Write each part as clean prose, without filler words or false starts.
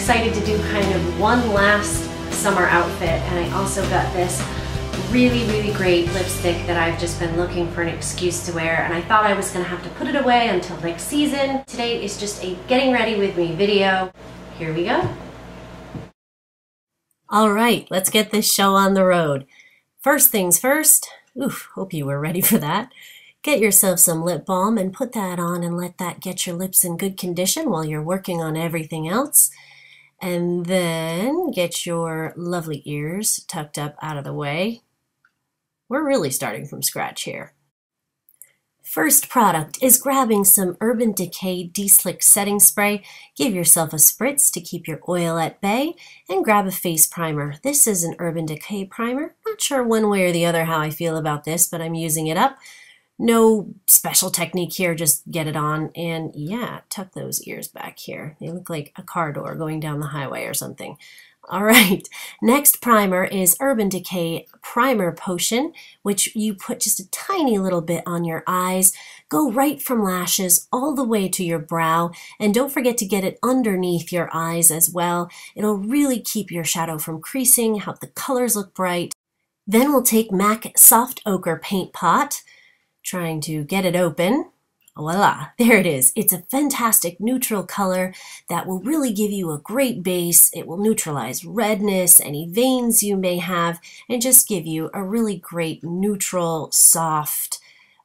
excited to do kind of one last summer outfit, and I also got this really great lipstick that I've just been looking for an excuse to wear, and I thought I was gonna have to put it away until next season. Today is just a getting ready with me video. Here we go. All right, let's get this show on the road. First things first, hope you were ready for that. Get yourself some lip balm and put that on and let that get your lips in good condition while you're working on everything else. And then get your lovely ears tucked up out of the way. We're really starting from scratch here. First product is grabbing some Urban Decay DeSlick Setting Spray. Give yourself a spritz to keep your oil at bay, and grab a face primer. This is an Urban Decay primer. Not sure one way or the other how I feel about this, but I'm using it up. No special technique here, just get it on, and yeah, tuck those ears back here. They look like a car door going down the highway or something. All right, next primer is Urban Decay Primer Potion, which you put just a tiny little bit on your eyes. Go right from lashes all the way to your brow, and don't forget to get it underneath your eyes as well. It'll really keep your shadow from creasing, help the colors look bright. Then we'll take MAC Soft Ochre Paint Pot. Trying to get it open. Voila, there it is. It's a fantastic neutral color that will really give you a great base. It will neutralize redness, any veins you may have, and just give you a really great neutral, soft,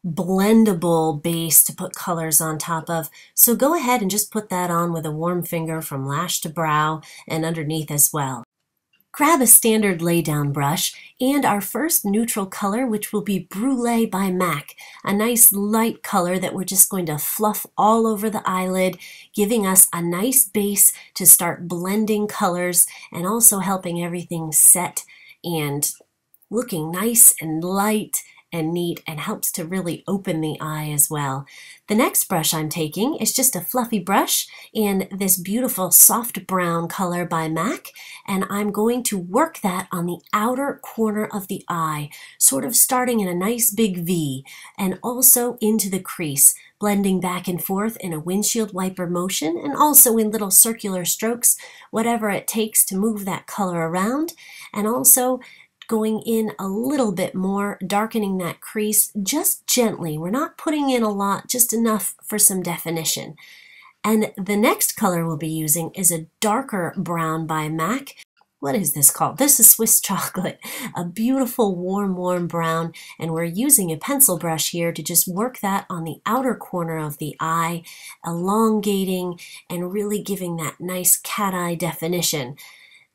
blendable base to put colors on top of. So go ahead and just put that on with a warm finger from lash to brow and underneath as well. Grab a standard laydown brush and our first neutral color, which will be Brule by MAC, a nice light color that we're just going to fluff all over the eyelid, giving us a nice base to start blending colors and also helping everything set and looking nice and light and neat, and helps to really open the eye as well. The next brush I'm taking is just a fluffy brush in this beautiful soft brown color by MAC, and I'm going to work that on the outer corner of the eye, sort of starting in a nice big V and also into the crease, blending back and forth in a windshield wiper motion and also in little circular strokes, whatever it takes to move that color around, and also going in a little bit more, darkening that crease just gently. We're not putting in a lot, just enough for some definition. And the next color we'll be using is a darker brown by MAC. What is this called? This is Swiss Chocolate, a beautiful warm brown, and we're using a pencil brush here to just work that on the outer corner of the eye, elongating and really giving that nice cat eye definition.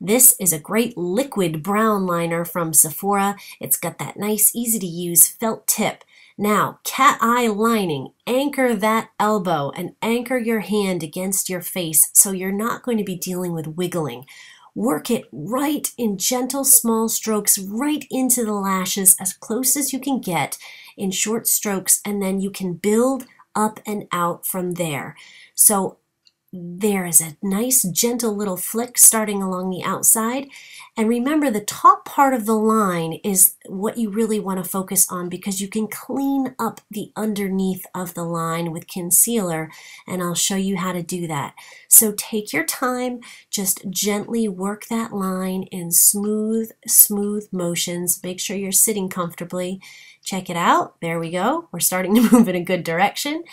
This is a great liquid brown liner from Sephora. It's got that nice, easy to use felt tip. Now, cat eye lining, anchor that elbow and anchor your hand against your face so you're not going to be dealing with wiggling. Work it right in gentle, small strokes right into the lashes as close as you can get in short strokes, and then you can build up and out from there. So there is a nice gentle little flick starting along the outside, and remember the top part of the line is what you really want to focus on, because you can clean up the underneath of the line with concealer, and I'll show you how to do that. So take your time, just gently work that line in smooth motions. Make sure you're sitting comfortably. Check it out. There we go. We're starting to move in a good direction.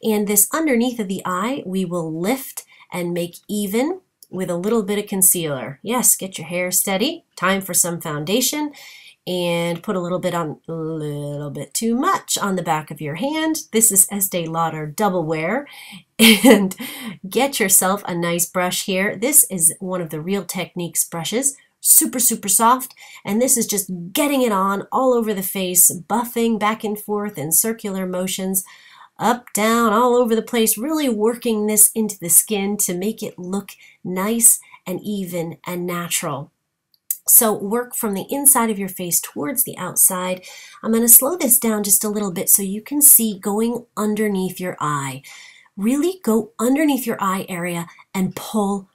And this underneath of the eye, we will lift and make even with a little bit of concealer. Yes, get your hair steady. Time for some foundation, and put a little bit too much on the back of your hand. This is Estee Lauder Double Wear. And get yourself a nice brush here. This is one of the Real Techniques brushes. Super soft, and this is just getting it on all over the face, buffing back and forth in circular motions. Up, down, all over the place, really working this into the skin to make it look nice and even and natural. So work from the inside of your face towards the outside. I'm going to slow this down just a little bit so you can see going underneath your eye. Really go underneath your eye area and pull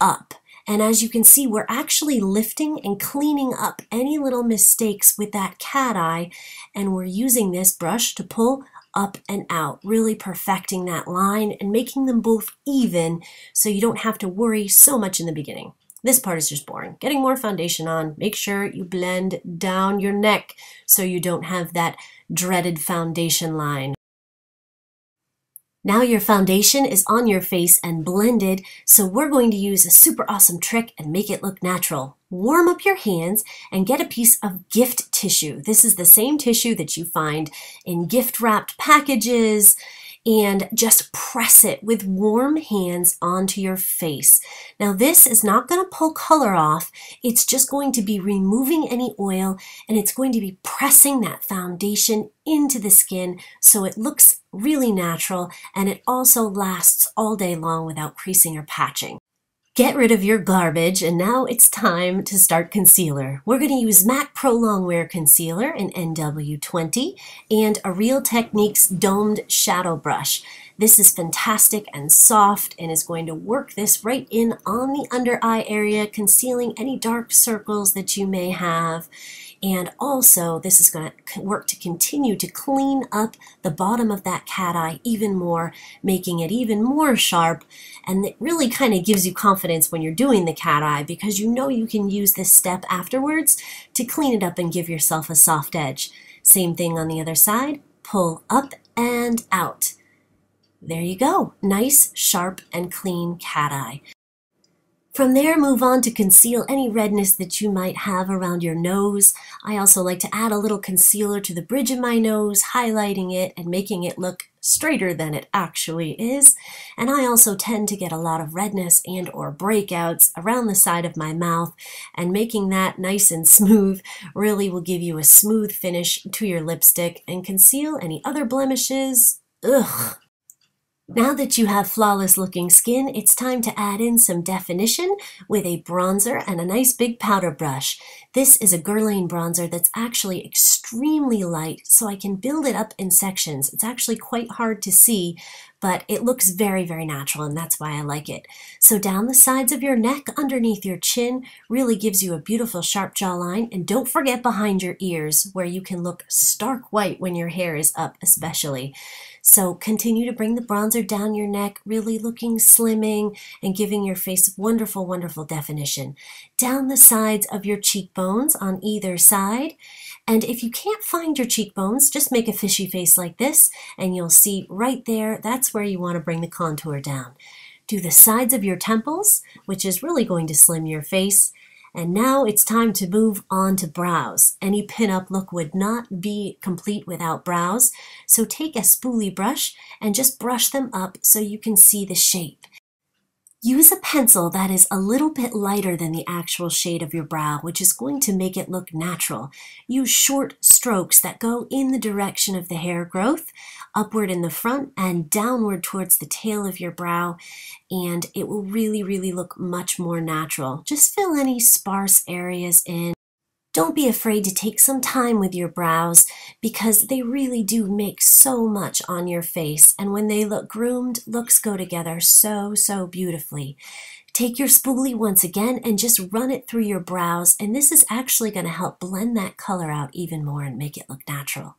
up. And as you can see, we're actually lifting and cleaning up any little mistakes with that cat eye, and we're using this brush to pull up and out, really perfecting that line and making them both even so you don't have to worry so much in the beginning. This part is just boring. Getting more foundation on, make sure you blend down your neck so you don't have that dreaded foundation line. Now your foundation is on your face and blended, so we're going to use a super awesome trick and make it look natural. Warm up your hands and get a piece of gift tissue. This is the same tissue that you find in gift-wrapped packages, and just press it with warm hands onto your face. Now this is not going to pull color off, it's just going to be removing any oil, and it's going to be pressing that foundation into the skin so it looks really natural, and it also lasts all day long without creasing or patching. Get rid of your garbage, and now it's time to start concealer. We're going to use MAC Pro Longwear Concealer in NW20 and a Real Techniques Domed Shadow Brush. This is fantastic and soft and is going to work this right in on the under eye area, concealing any dark circles that you may have. And also, this is going to work to continue to clean up the bottom of that cat eye even more, making it even more sharp. And it really kind of gives you confidence when you're doing the cat eye because you know you can use this step afterwards to clean it up and give yourself a soft edge. Same thing on the other side. Pull up and out. There you go. Nice, sharp, and clean cat eye. From there, move on to conceal any redness that you might have around your nose. I also like to add a little concealer to the bridge of my nose, highlighting it and making it look straighter than it actually is. And I also tend to get a lot of redness and or breakouts around the side of my mouth, and making that nice and smooth really will give you a smooth finish to your lipstick and conceal any other blemishes. Ugh. Now that you have flawless looking skin, it's time to add in some definition with a bronzer and a nice big powder brush. This is a Guerlain bronzer that's actually extremely light, so I can build it up in sections. It's actually quite hard to see, but it looks very, very natural, and that's why I like it. So down the sides of your neck, underneath your chin, really gives you a beautiful sharp jawline, and don't forget behind your ears, where you can look stark white when your hair is up especially. So continue to bring the bronzer down your neck, really looking slimming and giving your face wonderful, wonderful definition. Down the sides of your cheekbones on either side. And if you can't find your cheekbones, just make a fishy face like this, and you'll see right there, that's where you want to bring the contour down. Do the sides of your temples, which is really going to slim your face. And now it's time to move on to brows. Any pin-up look would not be complete without brows. So take a spoolie brush and just brush them up so you can see the shape. Use a pencil that is a little bit lighter than the actual shade of your brow, which is going to make it look natural. Use short strokes that go in the direction of the hair growth, upward in the front and downward towards the tail of your brow, and it will really, really look much more natural. Just fill any sparse areas in. Don't be afraid to take some time with your brows because they really do make so much on your face, and when they look groomed, looks go together so, so beautifully. Take your spoolie once again and just run it through your brows, and this is actually going to help blend that color out even more and make it look natural.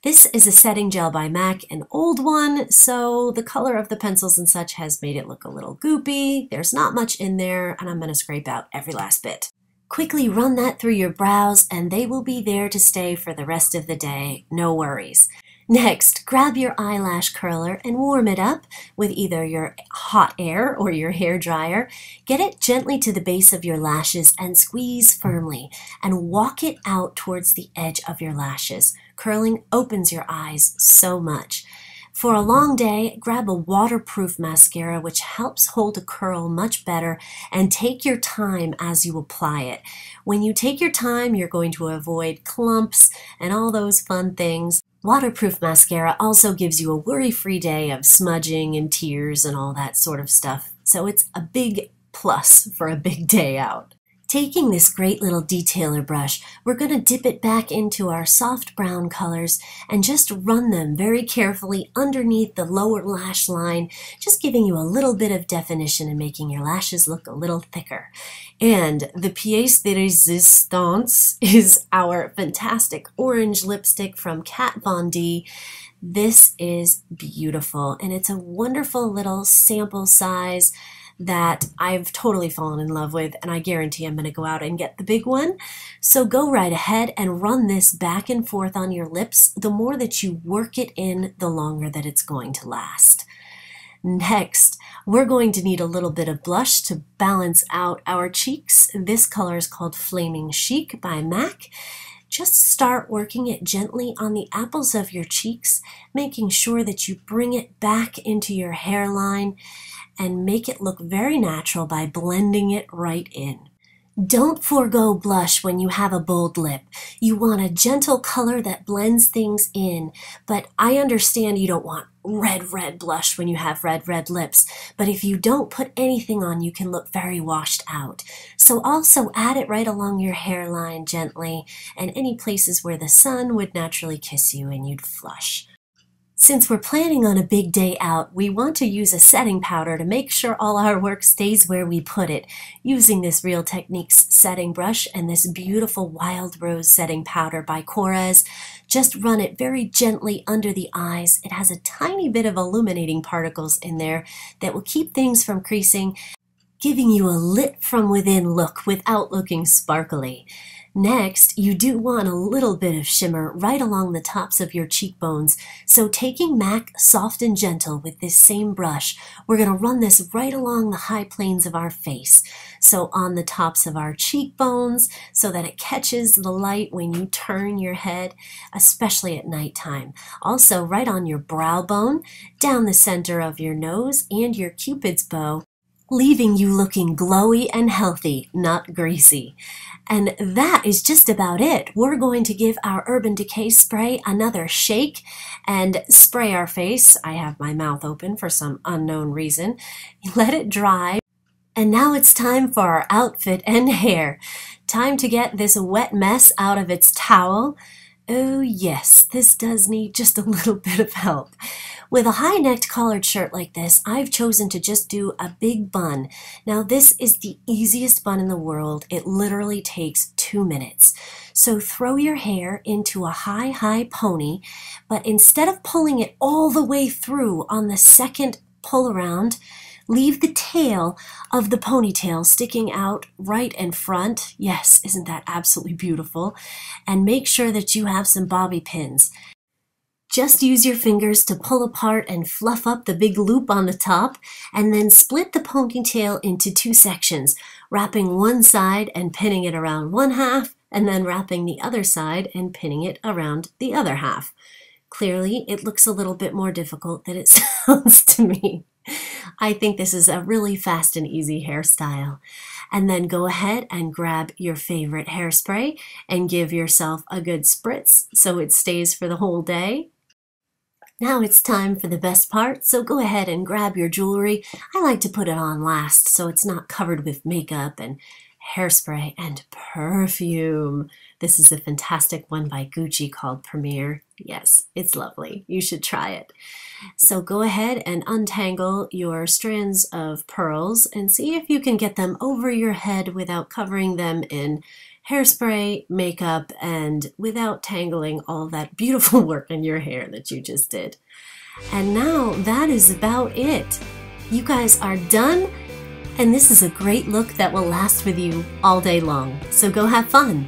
This is a setting gel by MAC, an old one, so the color of the pencils and such has made it look a little goopy. There's not much in there, and I'm going to scrape out every last bit. Quickly run that through your brows and they will be there to stay for the rest of the day, no worries. Next, grab your eyelash curler and warm it up with either your hot air or your hair dryer. Get it gently to the base of your lashes and squeeze firmly and walk it out towards the edge of your lashes. Curling opens your eyes so much. For a long day, grab a waterproof mascara which helps hold a curl much better, and take your time as you apply it. When you take your time, you're going to avoid clumps and all those fun things. Waterproof mascara also gives you a worry-free day of smudging and tears and all that sort of stuff, so it's a big plus for a big day out. Taking this great little detailer brush, we're going to dip it back into our soft brown colors and just run them very carefully underneath the lower lash line, just giving you a little bit of definition and making your lashes look a little thicker. And the pièce de résistance is our fantastic orange lipstick from Kat Von D. This is beautiful, and it's a wonderful little sample size that I've totally fallen in love with, and I guarantee I'm going to go out and get the big one. So go right ahead and run this back and forth on your lips. The more that you work it in, the longer that it's going to last. Next, we're going to need a little bit of blush to balance out our cheeks. This color is called Flaming Chic by MAC. Just start working it gently on the apples of your cheeks, making sure that you bring it back into your hairline and make it look very natural by blending it right in. Don't forego blush when you have a bold lip. You want a gentle color that blends things in, but I understand you don't want red blush when you have red lips, but if you don't put anything on, you can look very washed out. So also add it right along your hairline gently and any places where the sun would naturally kiss you and you'd flush. Since we're planning on a big day out, we want to use a setting powder to make sure all our work stays where we put it. Using this Real Techniques setting brush and this beautiful Wild Rose setting powder by Corez, just run it very gently under the eyes. It has a tiny bit of illuminating particles in there that will keep things from creasing, giving you a lit from within look without looking sparkly. Next, you do want a little bit of shimmer right along the tops of your cheekbones. So taking MAC Soft and Gentle with this same brush, we're going to run this right along the high planes of our face. So on the tops of our cheekbones so that it catches the light when you turn your head, especially at nighttime. Also right on your brow bone, down the center of your nose and your Cupid's bow, leaving you looking glowy and healthy, not greasy. And that is just about it. We're going to give our Urban Decay spray another shake and spray our face. I have my mouth open for some unknown reason. Let it dry. And now it's time for our outfit and hair. Time to get this wet mess out of its towel. Oh yes, this does need just a little bit of help. With a high-necked collared shirt like this, I've chosen to just do a big bun. Now this is the easiest bun in the world. It literally takes 2 minutes. So throw your hair into a high pony, but instead of pulling it all the way through on the second pull around, leave the tail of the ponytail sticking out right in front. Yes, isn't that absolutely beautiful? And make sure that you have some bobby pins. Just use your fingers to pull apart and fluff up the big loop on the top, and then split the ponytail into 2 sections, wrapping one side and pinning it around one half, and then wrapping the other side and pinning it around the other half. Clearly, it looks a little bit more difficult than it sounds to me. I think this is a really fast and easy hairstyle. And then go ahead and grab your favorite hairspray and give yourself a good spritz so it stays for the whole day. Now it's time for the best part, so go ahead and grab your jewelry. I like to put it on last so it's not covered with makeup and hairspray and perfume. This is a fantastic one by Gucci called Premier. Yes, it's lovely. You should try it. So go ahead and untangle your strands of pearls and see if you can get them over your head without covering them in hairspray, makeup, and without tangling all that beautiful work in your hair that you just did. And now that is about it. You guys are done, and this is a great look that will last with you all day long. So go have fun.